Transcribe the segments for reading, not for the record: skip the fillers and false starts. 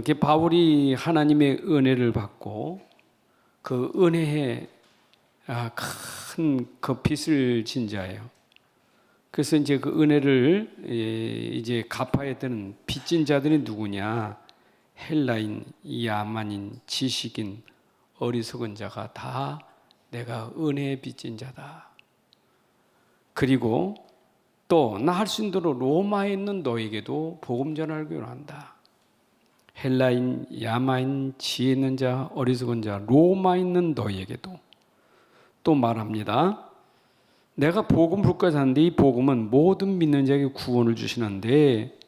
이렇게 바울이 하나님의 은혜를 받고 그 은혜에 큰 그 빚을 진 자예요. 그래서 이제 그 은혜를 이제 갚아야 되는 빚진 자들이 누구냐? 헬라인, 야만인, 지식인, 어리석은 자가 다 내가 은혜에 빚진 자다. 그리고 또 나 할 수 있는 대로 로마에 있는 너에게도 복음 전하기로 한다. 헬라인, 야마인, 지혜 있는 자, 어리석은 자, 로마에 있는 너에게도 또 말합니다. 내가 복음 불까지 하는데 이 복음은 모든 믿는 자에게 구원을 주시는데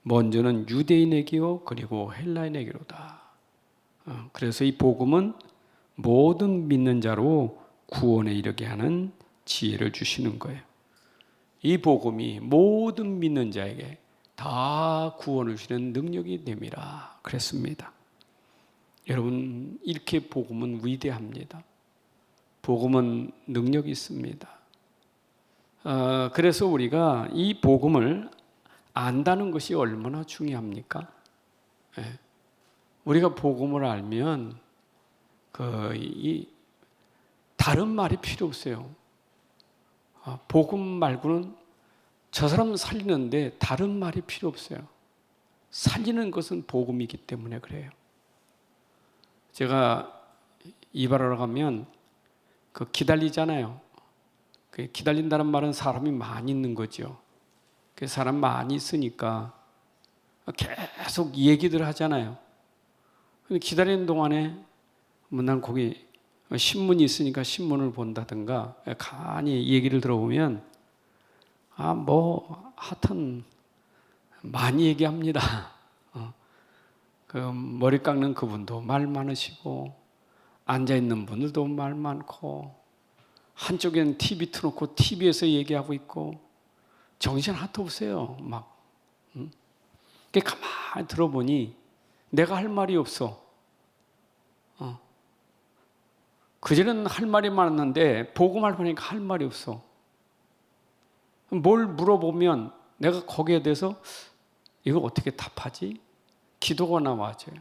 먼저는 유대인에게요 그리고 헬라인에게로다. 그래서 이 복음은 모든 믿는 자로 구원에 이르게 하는 지혜를 주시는 거예요. 이 복음이 모든 믿는 자에게 다 구원을 주시는 능력이 됨이라 그랬습니다. 여러분, 이렇게 복음은 위대합니다. 복음은 능력이 있습니다. 그래서 우리가 이 복음을 안다는 것이 얼마나 중요합니까? 우리가 복음을 알면 다른 말이 필요 없어요. 복음 말고는 저 사람 살리는데 다른 말이 필요 없어요. 살리는 것은 복음이기 때문에 그래요. 제가 이발하러 가면 기다리잖아요. 기다린다는 말은 사람이 많이 있는 거죠. 사람 많이 있으니까 계속 얘기들 하잖아요. 기다리는 동안에 난 거기 신문이 있으니까 신문을 본다든가 간이 얘기를 들어보면 하여튼 많이 얘기합니다. 그 머리 깎는 그분도 말 많으시고 앉아있는 분들도 말 많고 한쪽에는 TV 틀어놓고 TV에서 얘기하고 있고 정신 하나도 없어요. 가만히 들어보니 내가 할 말이 없어. 그전에는 할 말이 많았는데 복음을 보니까 할 말이 없어. 뭘 물어보면 내가 거기에 대해서 이거 어떻게 답하지? 기도가 나와져요.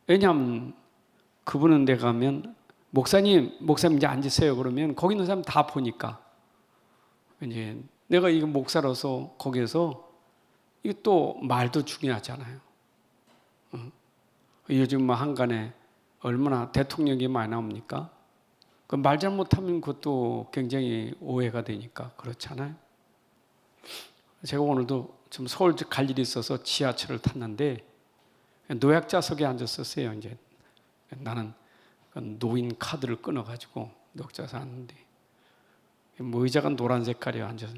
왜냐하면 그분은 내가 가면 목사님 이제 앉으세요 그러면 거기 있는 사람 다 보니까 이제 내가 이거 목사로서 거기에서 이거 또 말도 중요하잖아요. 요즘 한간에 얼마나 대통령이 많이 나옵니까? 그 말 잘못하면 그것도 굉장히 오해가 되니까 그렇잖아요. 제가 오늘도 좀 서울 갈 일이 있어서 지하철을 탔는데 노약자석에 앉았었어요. 이제 나는 노인 카드를 끊어가지고 노약자석에 앉는데 의자가 노란 색깔이 앉아서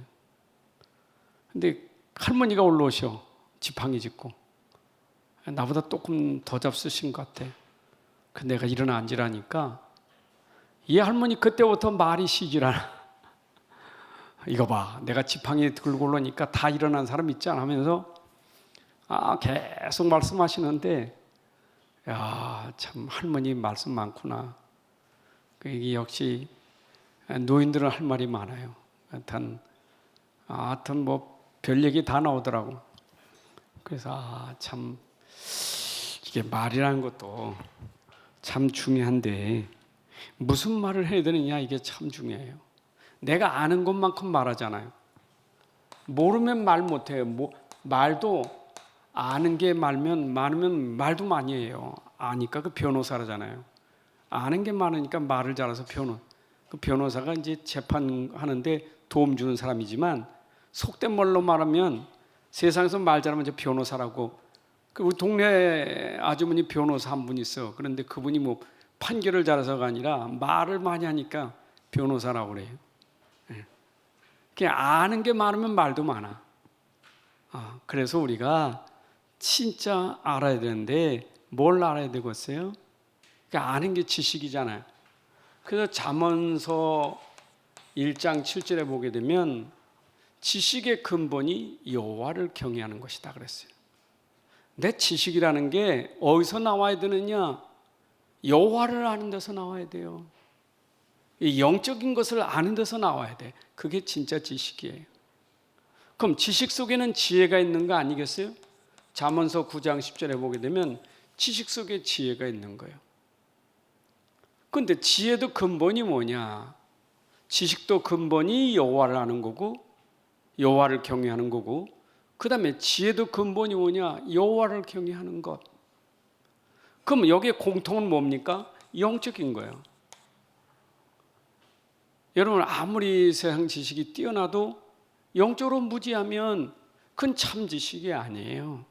근데 할머니가 올라오셔. 지팡이 짚고 나보다 조금 더 잡수신 것 같아. 근데 내가 일어나 앉으라니까 이 할머니 그때부터 말이 쉬질 않아. 이거 봐, 내가 지팡이 들고 올라오니까 다 일어난 사람 있지 않아 하면서 계속 말씀하시는데 참 할머니 말씀 많구나. 이게 역시 노인들은 할 말이 많아요. 하여튼 별 얘기 다 나오더라고. 그래서 참 이게 말이라는 것도 참 중요한데 무슨 말을 해야 되느냐 이게 참 중요해요. 내가 아는 것만큼 말하잖아요. 모르면 말 못해요. 말도 아는 게 많으면 말도 많이 해요. 아니까 그 변호사라잖아요. 아는 게 많으니까 말을 잘해서 그 변호사가 이제 재판하는데 도움 주는 사람이지만 속된 말로 말하면 세상에서 말 잘하면 이제 변호사라고. 우리 동네 아주머니 변호사 한 분 있어. 그런데 그분이 판결을 잘해서가 아니라 말을 많이 하니까 변호사라고 그래요. 그냥 아는 게 많으면 말도 많아. 그래서 우리가 진짜 알아야 되는데 뭘 알아야 되겠어요? 그러니까 아는 게 지식이잖아요. 그래서 잠언서 1장 7절에 보게 되면 지식의 근본이 여호와를 경외하는 것이다 그랬어요. 내 지식이라는 게 어디서 나와야 되느냐? 여호와를 아는 데서 나와야 돼요. 영적인 것을 아는 데서 나와야 돼. 그게 진짜 지식이에요. 그럼 지식 속에는 지혜가 있는 거 아니겠어요? 잠언서 9장 10절에 보게 되면 지식 속에 지혜가 있는 거예요. 그런데 지혜도 근본이 뭐냐? 지식도 근본이 여호와를 아는 거고 여호와를 경외하는 거고, 그 다음에 지혜도 근본이 뭐냐? 여호와를 경외하는 것. 그럼 여기에 공통은 뭡니까? 영적인 거예요. 여러분, 아무리 세상 지식이 뛰어나도 영적으로 무지하면 그건 참 지식이 아니에요.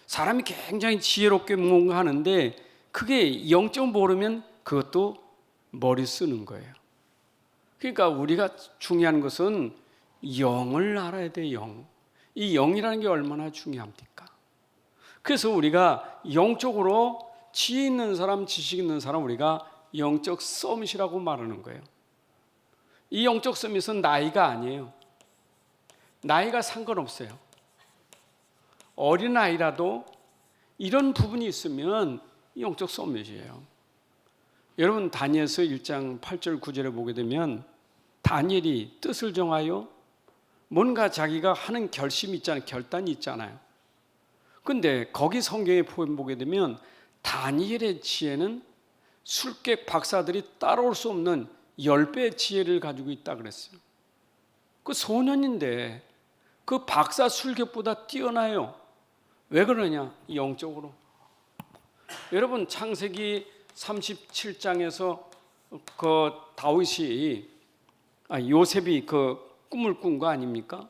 사람이 굉장히 지혜롭게 뭔가 하는데 그게 영적 모르면 그것도 머리 쓰는 거예요. 그러니까 우리가 중요한 것은 영을 알아야 돼. 이 영이라는 게 얼마나 중요합니까? 그래서 우리가 영적으로 지혜 있는 사람, 지식 있는 사람, 우리가 영적 서밋이라고 말하는 거예요. 이 영적 서밋은 나이가 아니에요. 나이가 상관없어요. 어린아이라도 이런 부분이 있으면 영적 서밋이에요. 여러분, 다니엘서 1장 8절 9절에 보게 되면 다니엘이 뜻을 정하여 뭔가 자기가 하는 결심이 있잖아요. 결단이 있잖아요. 근데 거기 성경에 보게 되면 다니엘의 지혜는 술객 박사들이 따라올 수 없는 10배의 지혜를 가지고 있다 그랬어요. 그 소년인데 그 박사 술객보다 뛰어나요. 왜 그러냐? 영적으로. 여러분, 창세기 37장에서 그 다윗이 요셉이 그 꿈을 꾼 거 아닙니까?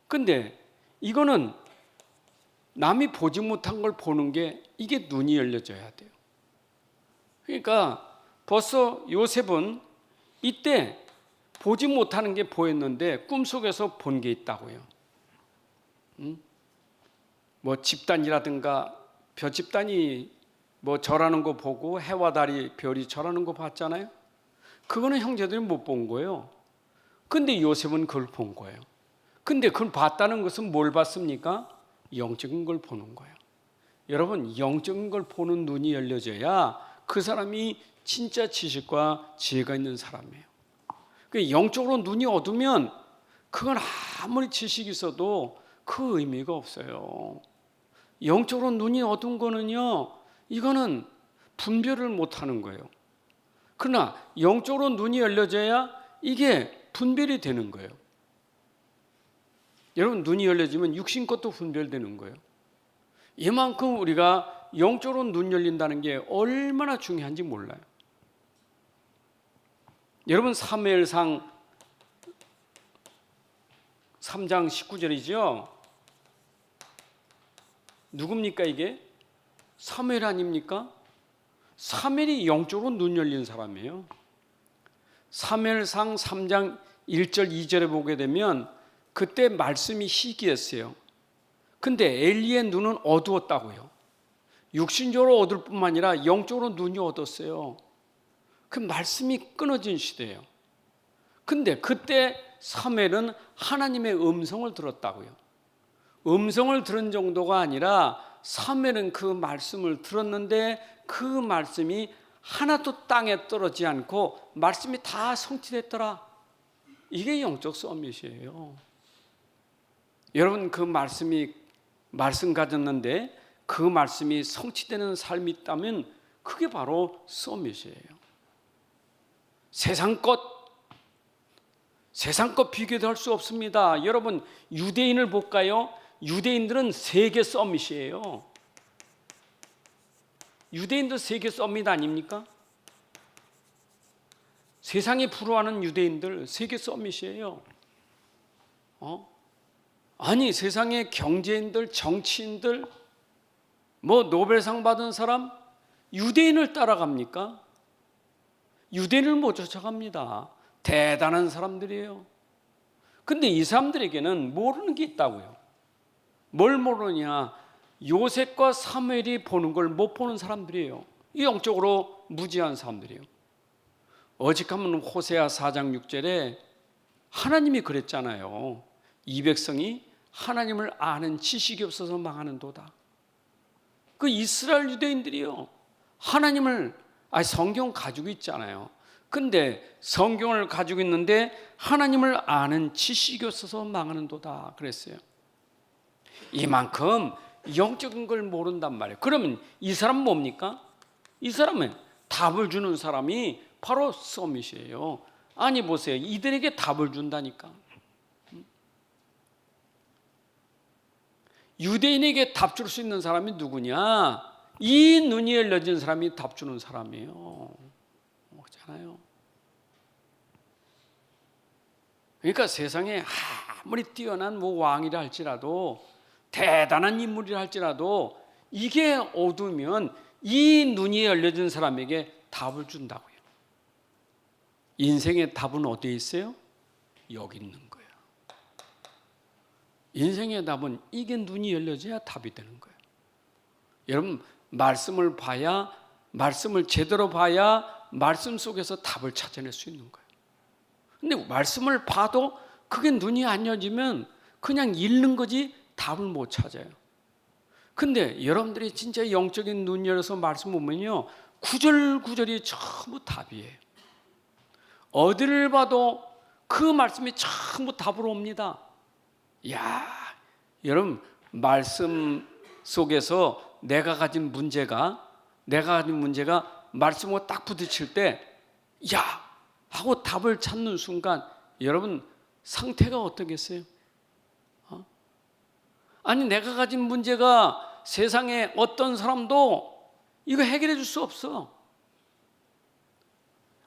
근데 이거는 남이 보지 못한 걸 보는 게, 이게 눈이 열려져야 돼요. 그러니까 벌써 요셉은 이때 보지 못하는 게 보였는데 꿈속에서 본 게 있다고요. 뭐 집단이라든가 벼집단이 뭐 절하는 거 보고 해와 달이 별이 절하는 거 봤잖아요. 그거는 형제들이 못 본 거예요. 근데 요셉은 그걸 본 거예요. 근데 그걸 봤다는 것은 뭘 봤습니까? 영적인 걸 보는 거예요. 여러분, 영적인 걸 보는 눈이 열려져야 그 사람이 진짜 지식과 지혜가 있는 사람이에요. 영적으로 눈이 어두면 그건 아무리 지식이 있어도 그 의미가 없어요. 영적으로 눈이 어두운 거는요, 이거는 분별을 못하는 거예요. 그러나 영적으로 눈이 열려져야 이게 분별이 되는 거예요. 여러분, 눈이 열려지면 육신 것도 분별되는 거예요. 이만큼 우리가 영적으로 눈 열린다는 게 얼마나 중요한지 몰라요. 여러분, 사무엘상 3장 19절이죠. 누굽니까 이게? 사무엘 아닙니까? 사무엘이 영적으로 눈 열린 사람이에요. 사무엘상 3장 1절 2절에 보게 되면 그때 말씀이 희귀했어요. 근데 엘리의 눈은 어두웠다고요. 육신적으로 어두울 뿐만 아니라 영적으로 눈이 어두웠어요. 그 말씀이 끊어진 시대예요. 근데 그때 사무엘은 하나님의 음성을 들었다고요. 음성을 들은 정도가 아니라 사무엘은 그 말씀을 들었는데 그 말씀이 하나도 땅에 떨어지지 않고 말씀이 다 성취됐더라. 이게 영적 서밋이에요. 여러분, 그 말씀 가졌는데 그 말씀이 성취되는 삶이 있다면 그게 바로 서밋이에요. 세상 것 비교도 할 수 없습니다. 여러분, 유대인을 볼까요? 유대인들은 세계 서밋이에요. 유대인도 세계 서밋 아닙니까? 세상이 부러워하는 유대인들 세계 서밋이에요. 아니, 세상의 경제인들, 정치인들, 뭐 노벨상 받은 사람, 유대인을 따라갑니까? 유대인을 못 쫓아갑니다. 대단한 사람들이에요. 근데 이 사람들에게는 모르는 게 있다고요. 뭘 모르냐? 요셉과 사무엘이 보는 걸 못 보는 사람들이에요. 영적으로 무지한 사람들이에요. 어직하면 호세아 4장 6절에 하나님이 그랬잖아요. 이 백성이 하나님을 아는 지식이 없어서 망하는도다. 그 이스라엘 유대인들이요, 하나님을 성경 가지고 있잖아요. 근데 성경을 가지고 있는데 하나님을 아는 지식이 없어서 망하는도다 그랬어요. 이만큼 영적인 걸 모른단 말이에요. 그러면 이 사람은 뭡니까? 이 사람은 답을 주는 사람이 바로 서밋이에요. 아니 보세요. 이들에게 답을 준다니까. 유대인에게 답 줄 수 있는 사람이 누구냐? 이 눈이 열려진 사람이 답 주는 사람이에요. 그렇잖아요. 그러니까 세상에 아무리 뛰어난 왕이라 할지라도 대단한 인물이라 할지라도 이게 어두우면 이 눈이 열려진 사람에게 답을 준다고요. 인생의 답은 어디에 있어요? 여기 있는 거예요. 인생의 답은 이게 눈이 열려져야 답이 되는 거예요. 여러분 말씀을 봐야, 말씀을 제대로 봐야 말씀 속에서 답을 찾아낼 수 있는 거예요. 근데 말씀을 봐도 그게 눈이 안 열리면 그냥 읽는 거지 답을 못 찾아요. 근데 여러분들이 진짜 영적인 눈 열어서 말씀 보면요, 구절구절이 전부 답이에요. 어디를 봐도 그 말씀이 전부 답으로 옵니다. 야, 여러분 말씀 속에서 내가 가진 문제가 말씀하고 딱 부딪힐 때 야 하고 답을 찾는 순간 여러분 상태가 어떻겠어요? 아니 내가 가진 문제가 세상에 어떤 사람도 이거 해결해 줄 수 없어.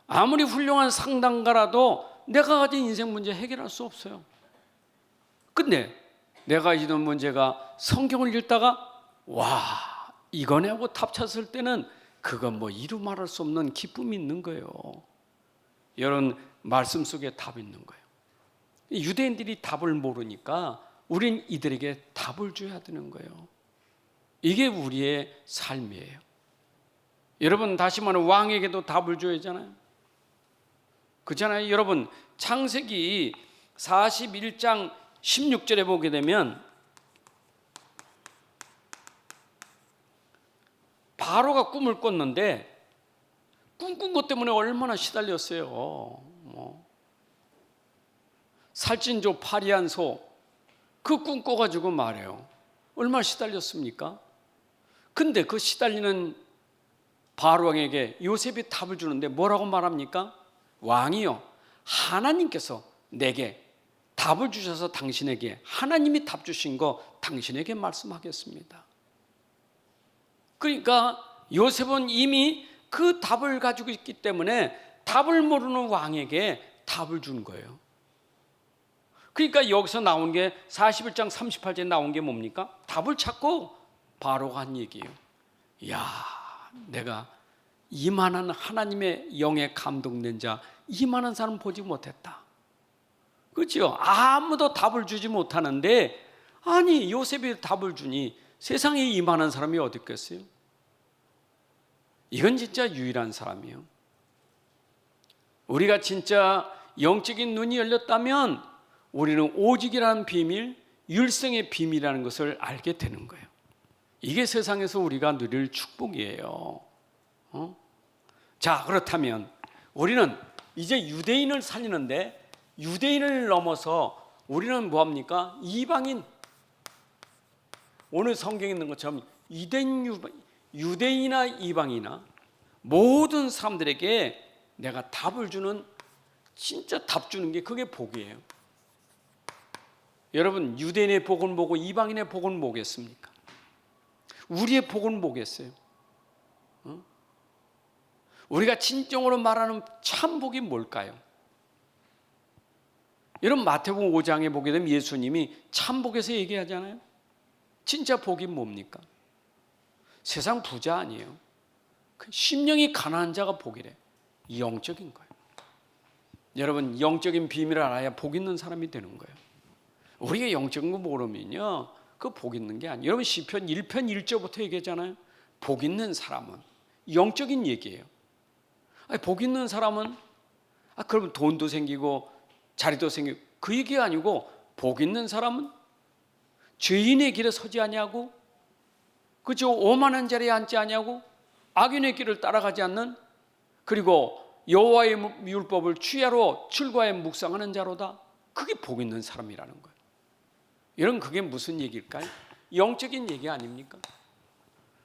아무리 훌륭한 상담가라도 내가 가진 인생 문제 해결할 수 없어요. 근데 내가 가지는 문제가 성경을 읽다가 와 이거네 하고 답 찾았을 때는 그건 뭐 이루 말할 수 없는 기쁨이 있는 거예요. 여러분 말씀 속에 답이 있는 거예요. 유대인들이 답을 모르니까 우린 이들에게 답을 줘야 되는 거예요. 이게 우리의 삶이에요. 여러분 다시 말하면 왕에게도 답을 줘야 하잖아요. 그렇잖아요. 여러분 창세기 41장 16절에 보게 되면 바로가 꿈을 꿨는데 꿈꾼 것 때문에 얼마나 시달렸어요. 살찐조 파리한 소 그 꿈 꿔가지고 말해요. 얼마나 시달렸습니까? 근데 그 시달리는 바로왕에게 요셉이 답을 주는데 뭐라고 말합니까? 왕이요, 하나님께서 내게 답을 주셔서 당신에게, 하나님이 답 주신 거 당신에게 말씀하겠습니다. 그러니까 요셉은 이미 그 답을 가지고 있기 때문에 답을 모르는 왕에게 답을 준 거예요. 그러니까 여기서 나온 게 41장 38절에 나온 게 뭡니까? 답을 찾고 바로가 한 얘기예요. 이야, 내가 이만한 하나님의 영에 감동된 자, 이만한 사람 보지 못했다. 그렇죠? 아무도 답을 주지 못하는데 아니 요셉이 답을 주니 세상에 이만한 사람이 어디 있겠어요? 이건 진짜 유일한 사람이에요. 우리가 진짜 영적인 눈이 열렸다면 우리는 오직이라는 비밀, 율성의 비밀이라는 것을 알게 되는 거예요. 이게 세상에서 우리가 누릴 축복이에요. 자, 그렇다면 우리는 이제 유대인을 살리는데 유대인을 넘어서 우리는 뭐합니까? 이방인. 오늘 성경에 있는 것처럼 유대인이나 이방이나 모든 사람들에게 내가 답을 주는, 진짜 답 주는 게 그게 복이에요. 여러분 유대인의 복은 뭐고 이방인의 복은 뭐겠습니까? 우리의 복은 뭐겠어요? 우리가 진정으로 말하는 참 복이 뭘까요? 여러분 마태복음 5장에 보게 되면 예수님이 참 복에서 얘기하잖아요. 진짜 복이 뭡니까? 세상 부자 아니에요. 심령이 가난한 자가 복이래. 영적인 거예요. 여러분 영적인 비밀을 알아야 복 있는 사람이 되는 거예요. 우리가 영적인 거 모르면요 그 복 있는 게 아니에요. 여러분 시편 1편 1절부터 얘기하잖아요. 복 있는 사람은 영적인 얘기예요. 아니, 복 있는 사람은 그러면 돈도 생기고 자리도 생기고 그 얘기가 아니고, 복 있는 사람은 죄인의 길에 서지 아니하고, 그죠? 오만한 자리에 앉지 아니하고, 악인의 길을 따라가지 않는, 그리고 여호와의 율법을 주야로 출가에 묵상하는 자로다. 그게 복 있는 사람이라는 거예요. 여러분 그게 무슨 얘기일까요? 영적인 얘기 아닙니까?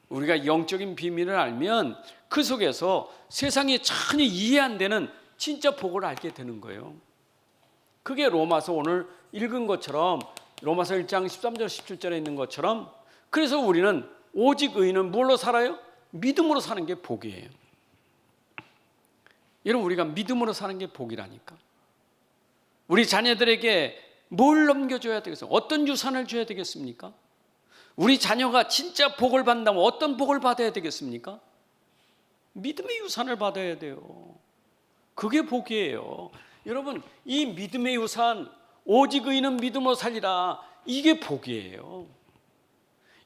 우리가 영적인 비밀을 알면 그 속에서 세상에 전혀 이해 안 되는 진짜 복을 알게 되는 거예요. 그게 로마서 오늘 읽은 것처럼, 로마서 1장 13절 17절에 있는 것처럼, 그래서 우리는 오직 의인은 뭘로 살아요? 믿음으로 사는 게 복이에요. 여러분, 우리가 믿음으로 사는 게 복이라니까. 우리 자녀들에게 뭘 넘겨줘야 되겠어요? 어떤 유산을 줘야 되겠습니까? 우리 자녀가 진짜 복을 받는다면 어떤 복을 받아야 되겠습니까? 믿음의 유산을 받아야 돼요. 그게 복이에요. 여러분, 이 믿음의 유산, 오직 의인은 믿음으로 살리라, 이게 복이에요.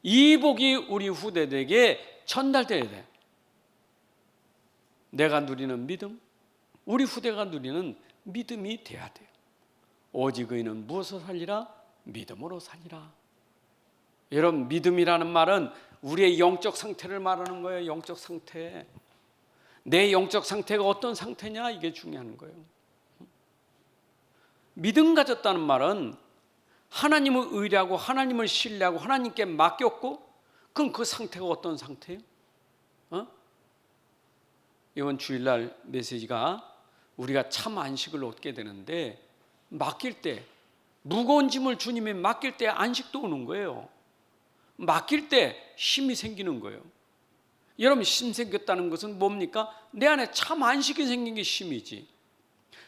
이 복이 우리 후대들에게 전달돼야 돼. 내가 누리는 믿음, 우리 후대가 누리는 믿음이 돼야 돼요. 오직 의인은 무엇으로 살리라? 믿음으로 살리라. 여러분, 믿음이라는 말은 우리의 영적 상태를 말하는 거예요. 영적 상태. 내 영적 상태가 어떤 상태냐, 이게 중요한 거예요. 믿음 가졌다는 말은 하나님을 의뢰하고 하나님을 신뢰하고 하나님께 맡겼고, 그럼 그 상태가 어떤 상태예요? 이번 주일날 메시지가 우리가 참 안식을 얻게 되는데, 맡길 때, 무거운 짐을 주님에 맡길 때 안식도 오는 거예요. 맡길 때 힘이 생기는 거예요. 여러분, 힘 생겼다는 것은 뭡니까? 내 안에 참 안식이 생긴 게 힘이지,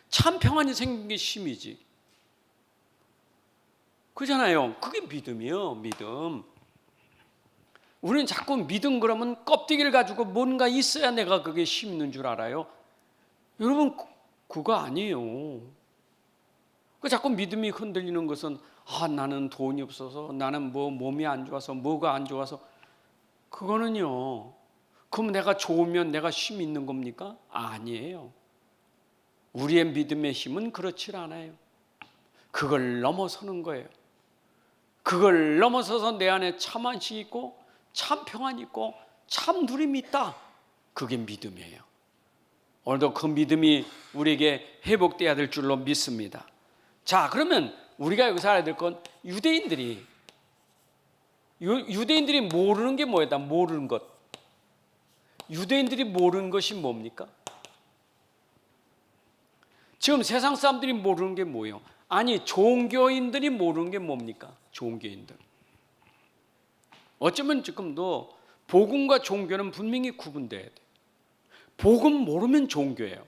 참 평안이 생긴 게 힘이지. 그잖아요. 그게 믿음이에요. 믿음. 우리는 자꾸 믿음 그러면 껍데기를 가지고 뭔가 있어야 내가 그게 힘 있는 줄 알아요. 여러분, 그거 아니에요. 자꾸 믿음이 흔들리는 것은 나는 돈이 없어서, 나는 몸이 안 좋아서, 뭐가 안 좋아서. 그거는요, 그럼 내가 좋으면 내가 힘이 있는 겁니까? 아니에요. 우리의 믿음의 힘은 그렇지 않아요. 그걸 넘어서는 거예요. 그걸 넘어서서 내 안에 참 안식이 있고 참 평안이 있고 참 누림이 있다. 그게 믿음이에요. 오늘도 그 믿음이 우리에게 회복돼야 될 줄로 믿습니다. 자, 그러면 우리가 여기서 알아야 될 건, 유대인들이 모르는 게 뭐였다? 모르는 것. 유대인들이 모르는 것이 뭡니까? 지금 세상 사람들이 모르는 게 뭐예요? 아니, 종교인들이 모르는 게 뭡니까? 종교인들. 어쩌면 지금도 복음과 종교는 분명히 구분돼야 돼요. 복음 모르면 종교예요.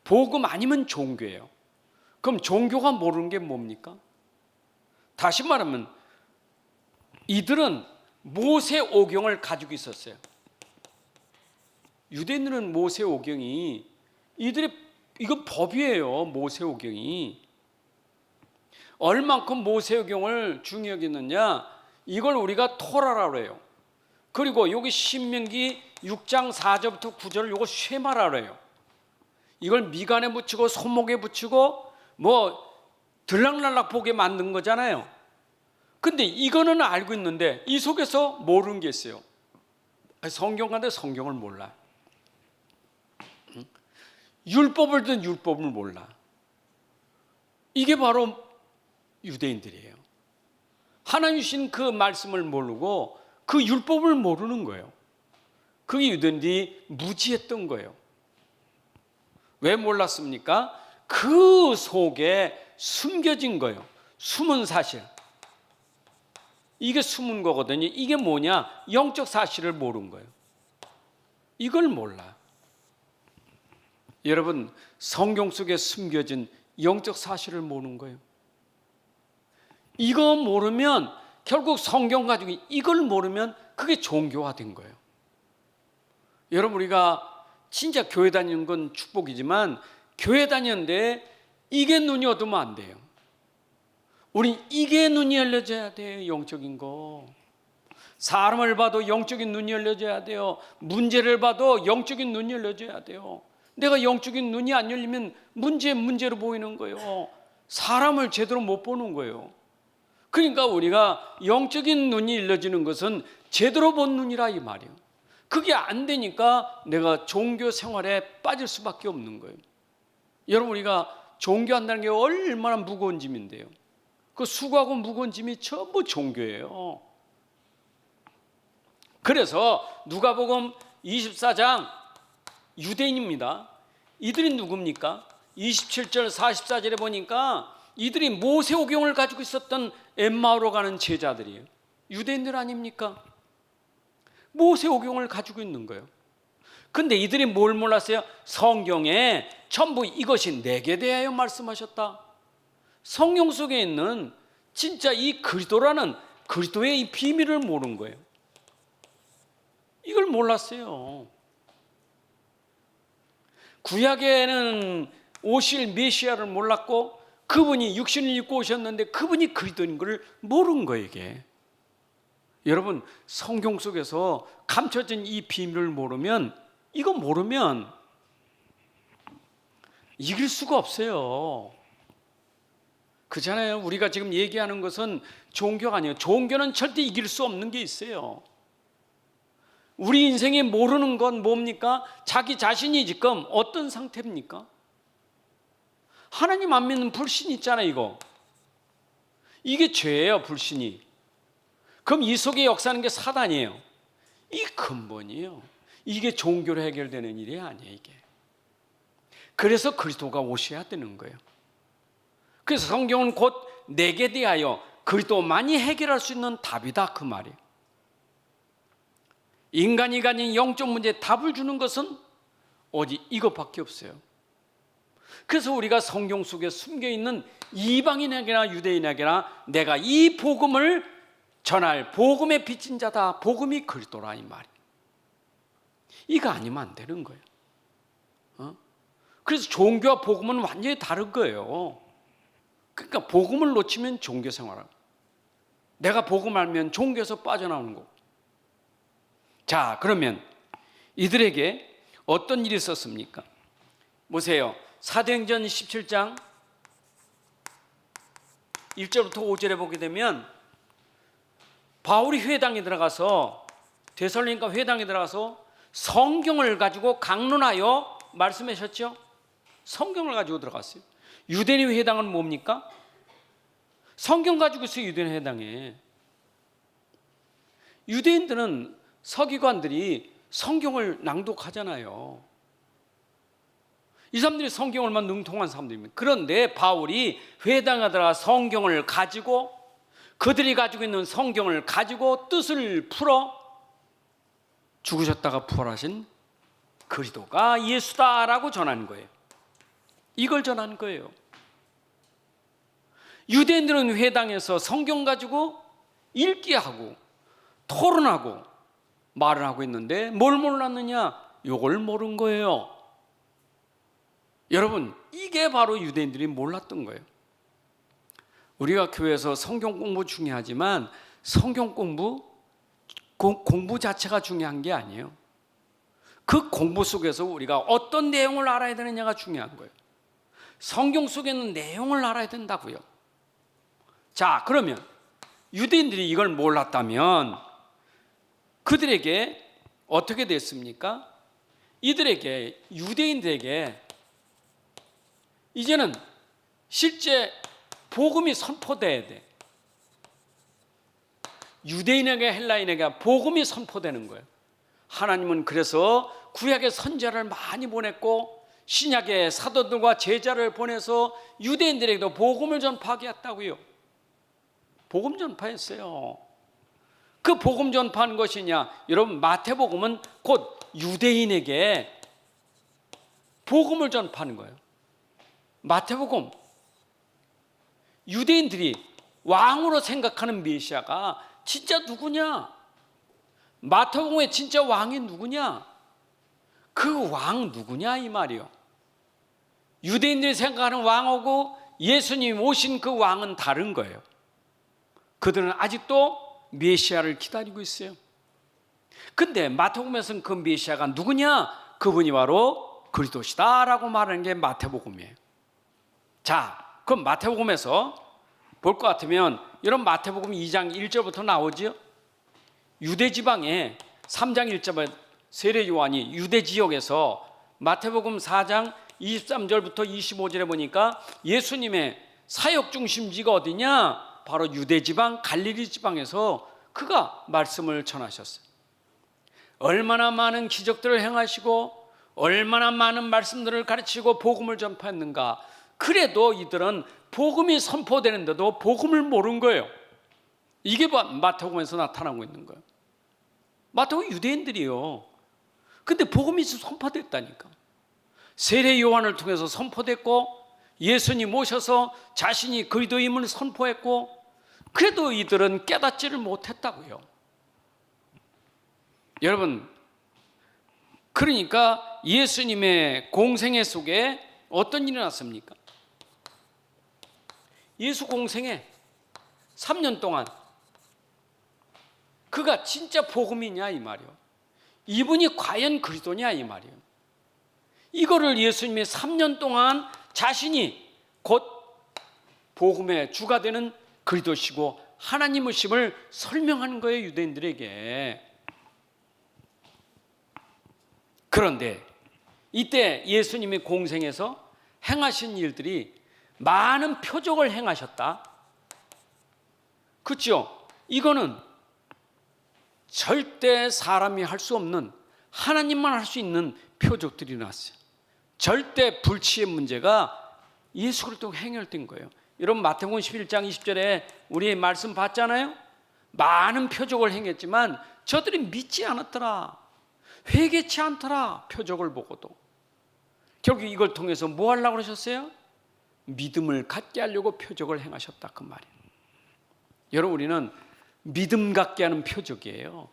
복음 아니면 종교예요. 그럼 종교가 모르는 게 뭡니까? 다시 말하면 이들은 모세오경을 가지고 있었어요. 유대인들은 모세오경이, 이건 법이에요. 모세오경이 얼만큼 모세오경을 중요히 여기느냐, 이걸 우리가 토라라고 해요. 그리고 여기 신명기 6장 4절부터 9절을 이거 쉐마라고 해요. 이걸 미간에 붙이고 손목에 붙이고 들락날락 보게 만든 거잖아요. 근데 이거는 알고 있는데 이 속에서 모르는 게 있어요. 성경 가는데 성경을 몰라. 율법을 든 율법을 몰라. 이게 바로 유대인들이에요. 하나님 주신 그 말씀을 모르고 그 율법을 모르는 거예요. 그게 유대인들이 무지했던 거예요. 왜 몰랐습니까? 그 속에 숨겨진 거예요. 숨은 사실. 이게 숨은 거거든요. 이게 뭐냐? 영적 사실을 모르는 거예요. 이걸 몰라. 여러분, 성경 속에 숨겨진 영적 사실을 모르는 거예요. 이거 모르면 결국 성경 가지고, 이걸 모르면 그게 종교화된 거예요. 여러분, 우리가 진짜 교회 다니는 건 축복이지만 교회 다니는데 이게 눈이 어두면 안 돼요. 우리 이게 눈이 열려져야 돼요. 영적인 거. 사람을 봐도 영적인 눈이 열려져야 돼요. 문제를 봐도 영적인 눈이 열려져야 돼요. 내가 영적인 눈이 안 열리면 문제로 보이는 거예요. 사람을 제대로 못 보는 거예요. 그러니까 우리가 영적인 눈이 열려지는 것은 제대로 본 눈이라 이 말이에요. 그게 안 되니까 내가 종교 생활에 빠질 수밖에 없는 거예요. 여러분, 우리가 종교한다는 게 얼마나 무거운 짐인데요. 그 수고하고 무거운 짐이 전부 종교예요. 그래서 누가복음 24장 유대인입니다. 이들이 누굽니까? 27절 44절에 보니까 이들이 모세오경을 가지고 있었던 엠마오로 가는 제자들이에요. 유대인들 아닙니까? 모세오경을 가지고 있는 거예요. 근데 이들이 뭘 몰랐어요? 성경에 전부 이것이 내게 대하여 말씀하셨다. 성경 속에 있는 진짜 이 그리스도라는 그리스도의 이 비밀을 모르는 거예요. 이걸 몰랐어요. 구약에는 오실 메시아를 몰랐고 그분이 육신을 입고 오셨는데 그분이 그리스도인 걸 모르는 거예요. 이게 여러분, 성경 속에서 감춰진 이 비밀을 모르면, 이거 모르면 이길 수가 없어요. 그렇잖아요. 우리가 지금 얘기하는 것은 종교가 아니에요. 종교는 절대 이길 수 없는 게 있어요. 우리 인생에 모르는 건 뭡니까? 자기 자신이 지금 어떤 상태입니까? 하나님 안 믿는 불신 있잖아요. 이게 죄예요. 불신이. 그럼 이 속에 역사하는 게 사단이에요. 이 근본이에요. 이게 종교로 해결되는 일이 아니에요. 이게. 그래서 그리스도가 오셔야 되는 거예요. 그래서 성경은 곧 내게 대하여 그리스도만이 해결할 수 있는 답이다, 그 말이에요. 인간이 가진 영적 문제에 답을 주는 것은 오직 이것밖에 없어요. 그래서 우리가 성경 속에 숨겨있는 이방인에게나 유대인에게나 내가 이 복음을 전할 복음의 빚진 자다, 복음이 그리스도라, 이 말이에요. 이거 아니면 안 되는 거예요. 그래서 종교와 복음은 완전히 다른 거예요. 그러니까 복음을 놓치면 종교 생활하고, 내가 복음 알면 종교에서 빠져나오는 거고. 자, 그러면 이들에게 어떤 일이 있었습니까? 보세요. 사도행전 17장 1절부터 5절에 보게 되면 바울이 회당에 들어가서, 데살로니가 회당에 들어가서 성경을 가지고 강론하여 말씀하셨죠. 성경을 가지고 들어갔어요. 유대인 회당은 뭡니까? 성경 가지고 있어요. 유대인 회당에 유대인들은 서기관들이 성경을 낭독하잖아요. 이 사람들이 성경을 얼마나 능통한 사람들입니다. 그런데 바울이 회당에 들어가 성경을 가지고, 그들이 가지고 있는 성경을 가지고 뜻을 풀어 죽으셨다가 부활하신 그리스도가 예수다라고 전하는 거예요. 이걸 전하는 거예요. 유대인들은 회당에서 성경 가지고 읽기 하고 토론하고 말을 하고 있는데 뭘 몰랐느냐? 이걸 모른 거예요. 여러분, 이게 바로 유대인들이 몰랐던 거예요. 우리가 교회에서 성경 공부 중요하지만 성경 공부 자체가 중요한 게 아니에요. 그 공부 속에서 우리가 어떤 내용을 알아야 되느냐가 중요한 거예요. 성경 속에 있는 내용을 알아야 된다고요. 자, 그러면 유대인들이 이걸 몰랐다면 그들에게 어떻게 됐습니까? 이들에게, 유대인들에게 이제는 실제 복음이 선포돼야 돼. 유대인에게 헬라인에게 복음이 선포되는 거예요. 하나님은 그래서 구약의 선지자를 많이 보냈고 신약의 사도들과 제자를 보내서 유대인들에게도 복음을 전파하게 했다고요. 복음 전파했어요. 그 복음 전파하는 것이냐? 여러분, 마태복음은 곧 유대인에게 복음을 전파하는 거예요. 마태복음, 유대인들이 왕으로 생각하는 메시아가 진짜 누구냐? 마태복음의 진짜 왕이 누구냐? 그 왕 누구냐, 이 말이요. 유대인들이 생각하는 왕하고 예수님이 오신 그 왕은 다른 거예요. 그들은 아직도 메시아를 기다리고 있어요. 근데 마태복음에서는 그 메시아가 누구냐? 그분이 바로 그리스도시다라고 말하는 게 마태복음이에요. 자, 그럼 마태복음에서 볼 것 같으면 이런 마태복음 2장 1절부터 나오죠. 유대 지방에 3장 1절에 세례 요한이 유대 지역에서, 마태복음 4장 23절부터 25절에 보니까 예수님의 사역 중심지가 어디냐? 바로 유대 지방 갈릴리 지방에서 그가 말씀을 전하셨어요. 얼마나 많은 기적들을 행하시고 얼마나 많은 말씀들을 가르치고 복음을 전파했는가. 그래도 이들은 복음이 선포되는데도 복음을 모르는 거예요. 이게 마태복음에서 나타나고 있는 거예요. 마태복음 유대인들이요. 근데 복음이 선포됐다니까. 세례 요한을 통해서 선포됐고 예수님 오셔서 자신이 그리스도임을 선포했고, 그래도 이들은 깨닫지를 못했다고요. 여러분, 그러니까 예수님의 공생애 속에 어떤 일이 났습니까? 예수 공생애 3년 동안 그가 진짜 복음이냐 이 말이요. 이분이 과연 그리스도냐 이 말이요. 이거를 예수님이 3년 동안 자신이 곧 복음의 주가 되는 그리스도시고 하나님이심을 설명하는 거예요, 유대인들에게. 그런데 이때 예수님이 공생에서 행하신 일들이 많은 표적을 행하셨다. 그렇죠? 이거는 절대 사람이 할 수 없는, 하나님만 할 수 있는 표적들이 났어요. 절대 불치의 문제가 예수 그리스도 해결된 거예요. 여러분 마태복음 11장 20절에 우리 말씀 봤잖아요. 많은 표적을 행했지만 저들이 믿지 않았더라. 회개치 않더라. 표적을 보고도. 결국 이걸 통해서 뭐 하려고 그러셨어요? 믿음을 갖게 하려고 표적을 행하셨다 그 말이에요. 여러분, 우리는 믿음 갖게 하는 표적이에요.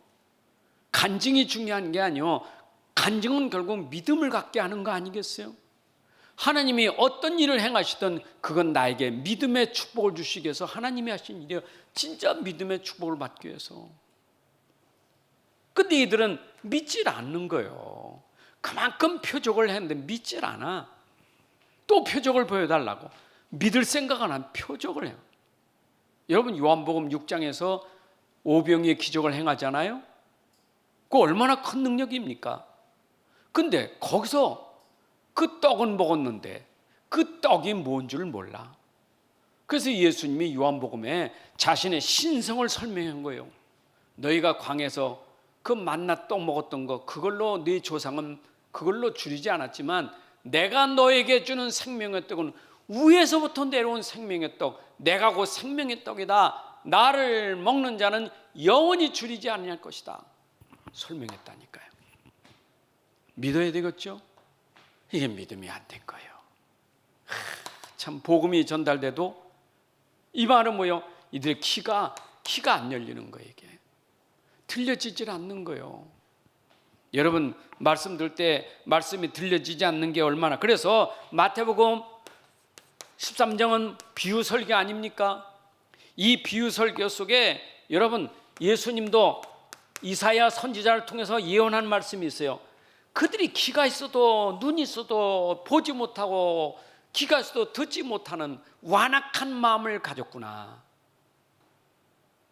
간증이 중요한 게 아니요, 간증은 결국 믿음을 갖게 하는 거 아니겠어요? 하나님이 어떤 일을 행하시든 그건 나에게 믿음의 축복을 주시기 위해서 하나님이 하신 일이에요. 진짜 믿음의 축복을 받기 위해서. 근데 이들은 믿질 않는 거예요. 그만큼 표적을 했는데 믿질 않아. 또 표적을 보여달라고 믿을 생각 안 하면 표적을 해요. 여러분, 요한복음 6장에서 오병이의 기적을 행하잖아요. 그거 얼마나 큰 능력입니까? 근데 거기서 그 떡은 먹었는데 그 떡이 뭔 줄 몰라. 그래서 예수님이 요한복음에 자신의 신성을 설명한 거예요. 너희가 광에서 그 만나 떡 먹었던 거, 그걸로 네 조상은 그걸로 줄이지 않았지만 내가 너에게 주는 생명의 떡은 위에서부터 내려온 생명의 떡, 내가 곧 생명의 떡이다. 나를 먹는 자는 영원히 줄이지 아니할 것이다. 설명했다니까요. 믿어야 되겠죠? 이게 믿음이 안 된 거예요. 참, 복음이 전달돼도 이 말은 뭐예요? 이들의 귀가 안 열리는 거예요. 이게 들려지질 않는 거예요. 여러분, 말씀 들을 때 말씀이 들려지지 않는 게 얼마나, 그래서 마태복음 13장은 비유 설교 아닙니까? 이 비유 설교 속에 여러분, 예수님도 이사야 선지자를 통해서 예언한 말씀이 있어요. 그들이 귀가 있어도 눈이 있어도 보지 못하고 귀가 있어도 듣지 못하는 완악한 마음을 가졌구나.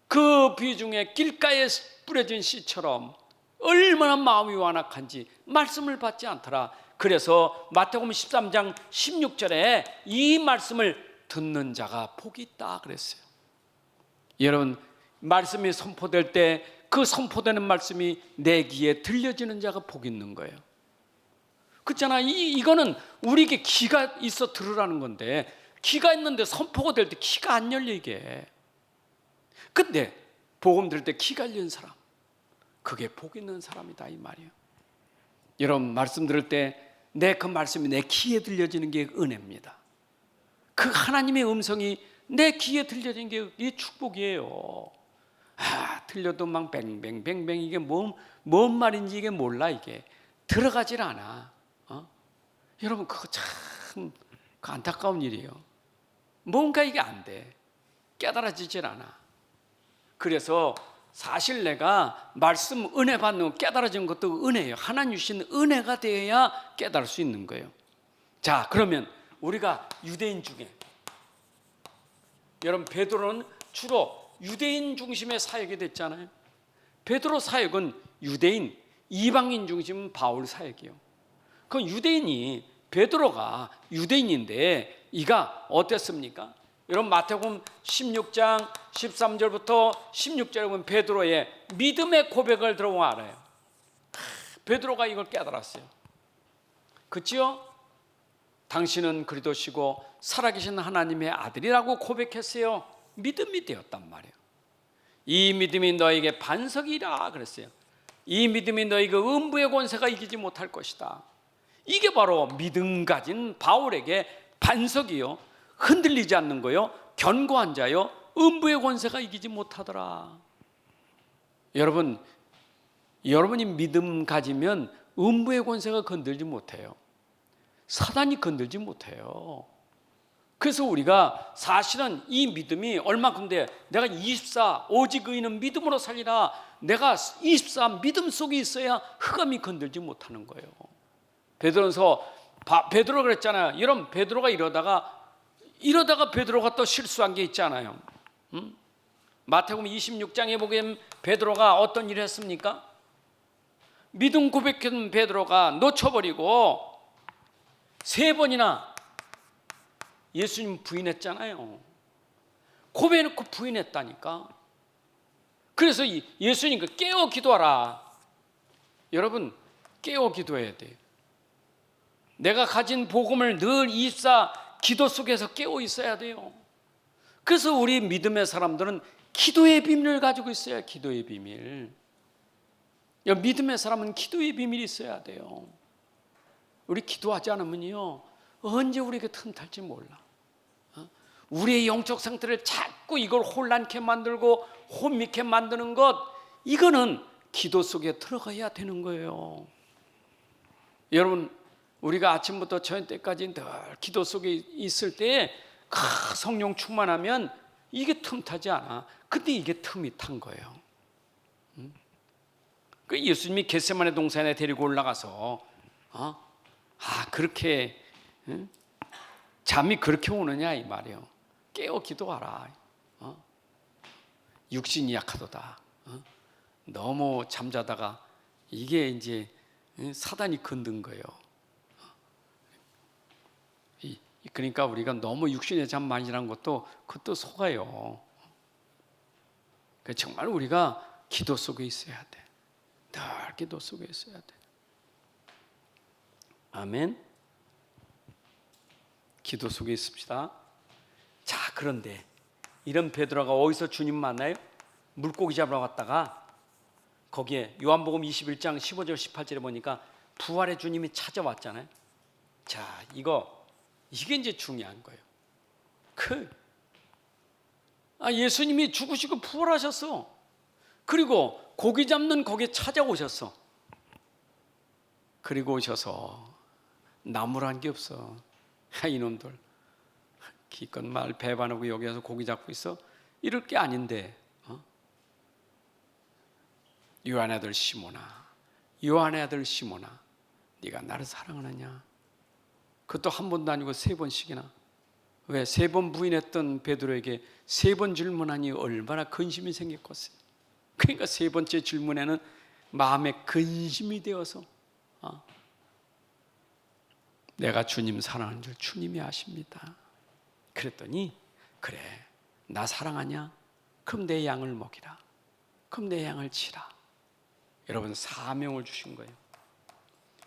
그 비유 중에 길가에 뿌려진 씨처럼 얼마나 마음이 완악한지 말씀을 받지 않더라. 그래서 마태복음 13장 16절에 이 말씀을 듣는 자가 복이 있다 그랬어요. 여러분, 말씀이 선포될 때 그 선포되는 말씀이 내 귀에 들려지는 자가 복이 있는 거예요. 그렇잖아. 이거는 우리에게 귀가 있어 들으라는 건데, 귀가 있는데 선포가 될 때 귀가 안 열려 이게. 근데 복음 들을 때 귀가 열린 사람, 그게 복 있는 사람이다 이 말이에요. 여러분, 말씀 들을 때 내 그 말씀이 내 귀에 들려지는 게 은혜입니다. 그 하나님의 음성이 내 귀에 들려지는 게 이게 축복이에요. 들려도 막 뱅뱅뱅뱅 이게 뭔 말인지 이게 몰라. 이게 들어가질 않아. 여러분, 그거 참 안타까운 일이에요. 뭔가 이게 안 돼. 깨달아지질 않아. 그래서 사실 내가 말씀 은혜 받는 거, 깨달아진 것도 은혜예요. 하나님 주신 은혜가 되어야 깨달을 수 있는 거예요. 자, 그러면 우리가 유대인 중에, 여러분, 베드로는 주로 유대인 중심의 사역이 됐잖아요. 베드로 사역은 유대인, 이방인 중심 바울 사역이에요. 그 유대인이, 베드로가 유대인인데 이가 어땠습니까? 여러분, 마태복음 16장 13절부터 16절에 보면 베드로의 믿음의 고백을 들어보면 알아요. 베드로가 이걸 깨달았어요. 그치요? 당신은 그리스도시고 살아계신 하나님의 아들이라고 고백했어요. 믿음이 되었단 말이에요. 이 믿음이 너에게 반석이라 그랬어요. 이 믿음이 너에게 음부의 권세가 이기지 못할 것이다. 이게 바로 믿음 가진 바울에게 반석이요, 흔들리지 않는 거요, 견고한 자요, 음부의 권세가 이기지 못하더라. 여러분이 믿음 가지면 음부의 권세가 건들지 못해요. 사단이 건들지 못해요. 그래서 우리가 사실은 이 믿음이 얼마큼 돼? 내가 24 오직 의인은 믿음으로 살리라. 내가 24 믿음 속에 있어야 흑암이 건들지 못하는 거예요. 베드로가 그랬잖아요. 여러분, 베드로가 이러다가 베드로가 또 실수한 게 있잖아요. 마태복음 26장에 보면 베드로가 어떤 일을 했습니까? 믿음 고백한 베드로가 놓쳐버리고 3번이나 예수님 부인했잖아요. 고백해놓고 부인했다니까. 그래서 예수님 깨어 기도하라. 여러분, 깨어 기도해야 돼요. 내가 가진 복음을 늘 24 기도 속에서 깨어 있어야 돼요. 그래서 우리 믿음의 사람들은 기도의 비밀을 가지고 있어야. 기도의 비밀. 믿음의 사람은 기도의 비밀이 있어야 돼요. 우리 기도하지 않으면요, 언제 우리에게 틈탈지 몰라. 우리의 영적 상태를 자꾸 이걸 혼란케 만들고 혼미케 만드는 것, 이거는 기도 속에 들어가야 되는 거예요. 여러분, 우리가 아침부터 저녁 때까지 늘 기도 속에 있을 때 성령 충만하면 이게 틈타지 않아. 근데 이게 틈이 탄 거예요. 그 예수님이 겟세마네 동산에 데리고 올라가서 그렇게 잠이 그렇게 오느냐 이 말이에요. 깨어 기도하라. 육신이 약하도다. 너무 잠자다가 이게 이제 사단이 건든 거예요. 그러니까 우리가 너무 육신의 잠 많이 자는 것도 그것도 속아요. 정말 우리가 기도 속에 있어야 돼. 늘 기도 속에 있어야 돼. 아멘. 기도 속에 있읍시다. 자, 그런데 이런 베드로가 어디서 주님 만나요? 물고기 잡으러 갔다가 거기에 요한복음 21장 15절 18절에 보니까 부활의 주님이 찾아왔잖아요. 자, 이게 이제 중요한 거예요. 예수님이 죽으시고 부활하셨어. 그리고 고기 잡는 거기에 찾아오셨어. 그리고 오셔서 나무란 게 없어. 이놈들 기껏 말 배반하고 여기 와서 고기 잡고 있어? 이럴 게 아닌데. 요한의 아들 시몬아, 네가 나를 사랑하느냐? 그것도 한 번도 아니고 3번씩이나. 왜? 3번 부인했던 베드로에게 3번 질문하니 얼마나 근심이 생겼겠어요. 그러니까 3번째 질문에는 마음에 근심이 되어서 내가 주님 사랑하는 줄 주님이 아십니다. 그랬더니 그래, 나 사랑하냐? 그럼 내 양을 먹이라. 그럼 내 양을 치라. 여러분, 사명을 주신 거예요.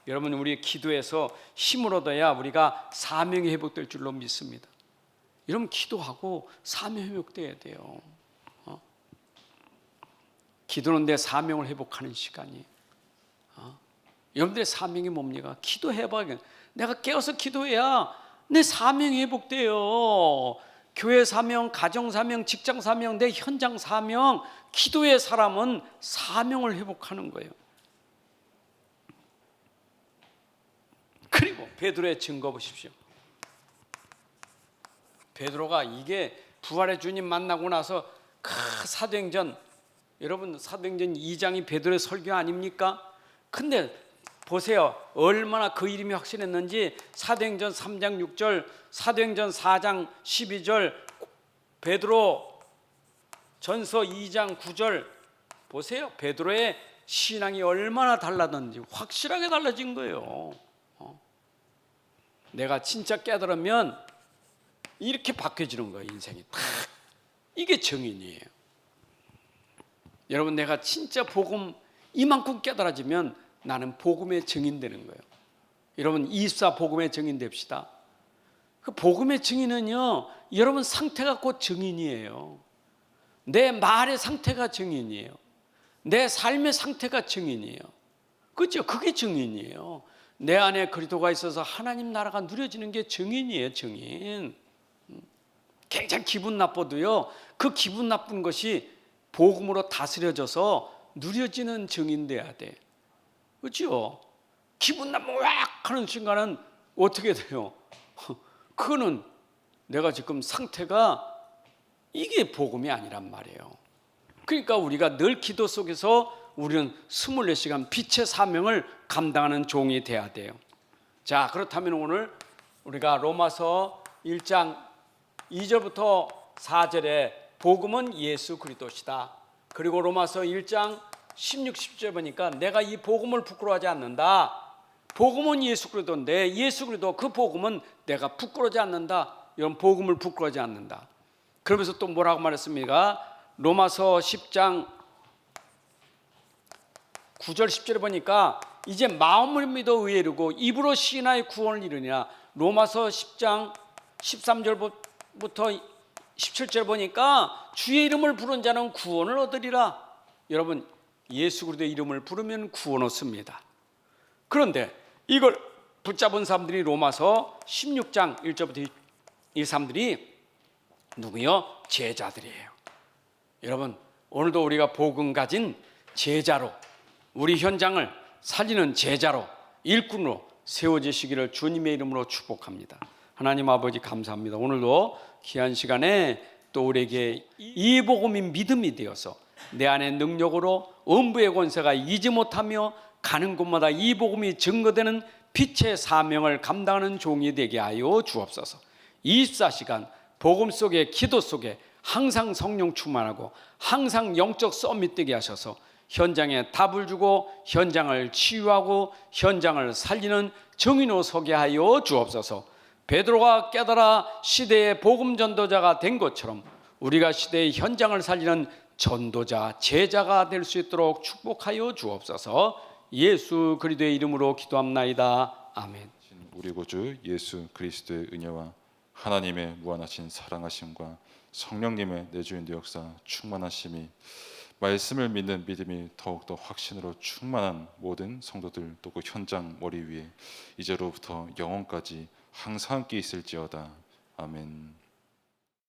여러분, 우리의 기도에서 힘을 얻어야 우리가 사명이 회복될 줄로 믿습니다. 여러분, 기도하고 사명 회복돼야 돼요. 기도는 내 사명을 회복하는 시간이에요. 여러분들의 사명이 뭡니까? 기도해봐야. 내가 깨어서 기도해야 내 사명이 회복돼요. 교회 사명, 가정 사명, 직장 사명, 내 현장 사명. 기도의 사람은 사명을 회복하는 거예요. 그리고 베드로의 증거 보십시오. 베드로가 이게 부활의 주님 만나고 나서 사도행전, 여러분 사도행전 2장이 베드로의 설교 아닙니까? 근데 보세요, 얼마나 그 이름이 확실했는지. 사도행전 3장 6절, 사도행전 4장 12절, 베드로 전서 2장 9절 보세요. 베드로의 신앙이 얼마나 달라졌는지 확실하게 달라진 거예요. 내가 진짜 깨달으면 이렇게 바뀌어지는 거예요. 인생이 딱. 이게 정인이에요. 여러분, 내가 진짜 복음 이만큼 깨달아지면 나는 복음의 증인 되는 거예요. 여러분 24 복음의 증인 됩시다. 그 복음의 증인은요, 여러분 상태가 곧 증인이에요. 내 말의 상태가 증인이에요. 내 삶의 상태가 증인이에요. 그렇죠? 그게 증인이에요. 내 안에 그리스도가 있어서 하나님 나라가 누려지는 게 증인이에요. 증인. 굉장히 기분 나빠도요, 그 기분 나쁜 것이 복음으로 다스려져서 누려지는 증인 돼야 돼. 그렇죠? 기분 나쁘고 왁 하는 순간은 어떻게 돼요? 그거는 내가 지금 상태가 이게 복음이 아니란 말이에요. 그러니까 우리가 늘 기도 속에서 우리는 24시간 빛의 사명을 감당하는 종이 돼야 돼요. 자, 그렇다면 오늘 우리가 로마서 1장 2절부터 4절에 복음은 예수 그리스도시다. 그리고 로마서 1장 16, 17절 보니까 내가 이 복음을 부끄러워하지 않는다. 복음은 예수 그리스도인데 예수 그리스도 그 복음은 내가 부끄러워하지 않는다. 이런 복음을 부끄러워하지 않는다. 그러면서 또 뭐라고 말했습니까? 로마서 10장 9절 10절에 보니까 이제 마음을 믿어 의에 이르고 입으로 시인하여 구원을 이루니라. 로마서 10장 13절부터 17절 보니까 주의 이름을 부른 자는 구원을 얻으리라. 여러분 예수 그리스도의 이름을 부르면 구원 얻습니다. 그런데 이걸 붙잡은 사람들이 로마서 16장 1절부터 이 사람들이 누구요? 제자들이에요. 여러분 오늘도 우리가 복음 가진 제자로, 우리 현장을 살리는 제자로, 일꾼으로 세워지시기를 주님의 이름으로 축복합니다. 하나님 아버지 감사합니다. 오늘도 귀한 시간에 또 우리에게 이 복음이 믿음이 되어서 내 안의 능력으로 음부의 권세가 이지 못하며 가는 곳마다 이 복음이 증거되는 빛의 사명을 감당하는 종이 되게 하여 주옵소서. 24시간 복음 속에, 기도 속에 항상 성령 충만하고 항상 영적 썸밋 되게 하셔서 현장에 답을 주고 현장을 치유하고 현장을 살리는 증인으로 서게 하여 주옵소서. 베드로가 깨달아 시대의 복음 전도자가 된 것처럼 우리가 시대의 현장을 살리는 전도자, 제자가 될 수 있도록 축복하여 주옵소서. 예수 그리스도의 이름으로 기도합나이다. 아멘. 우리 구주 예수 그리스도의 은혜와 하나님의 무한하신 사랑하심과 성령님의 내주인 역사 충만하심이 말씀을 믿는 믿음이 더욱더 확신으로 충만한 모든 성도들 또 그 현장 머리 위에 이제로부터 영원까지 항상 함께 있을지어다. 아멘.